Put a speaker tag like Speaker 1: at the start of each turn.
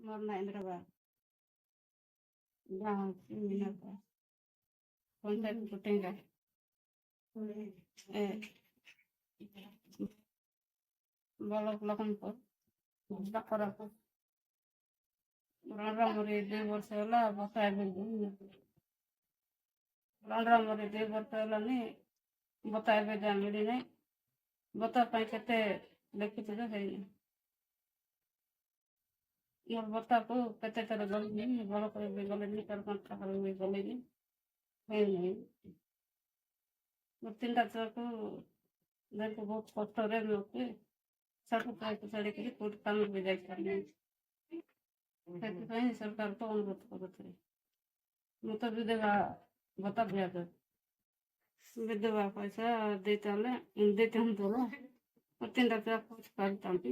Speaker 1: ମୋର ନା ଇନ୍ଦ୍ରବାଦ ଗାଁ ହଉଛି ମିନାପା ପଞ୍ଚାୟତ କୁଟିଙ୍ଗା ଏ ବ୍ଲକ ଲକ୍ଷ୍ମୀପୁର ଡାକରାପୁର ରଣରାମରେ 2 ବର୍ଷ ହେଲା ବତା ଏବେ ରଣରାମରେ 2 ବର୍ଷ ହେଲାନି ବତା ଏବେ ଯା ମିଳିନାହିଁ ବତା ପାଇଁ କେତେ ଲେଖିଛୁ ଯେ ହେଇନି ମୋର ବତାକୁ କେତେ ଥର ଗଲିନି ବ୍ଲକ ବି ଗଲିନି 4-5 ଥର ବି ଗଲିନି ହେଇନି ମୋ 3ଟା ଛୁଆକୁ ଦେଖ ବହୁତ କଷ୍ଟରେ ମିଳୁଛି ସବୁ ପ୍ରାୟକୁ ଛାଡ଼ିକିରି କୋଉଠି କାମ ବି ଯାଇପାରିନି ସେଥିପାଇଁ ସରକାରକୁ ଅନୁରୋଧ କରୁଥିଲି ମୁଁ ତ ବିଧବା ଭତ୍ତା ଦିଆଯାଏ ବିଧବା ପଇସା ଦେଇଥାନ୍ତେ ମୋ 3ଟା ଛୁଆ ପାରିଥାନ୍ତି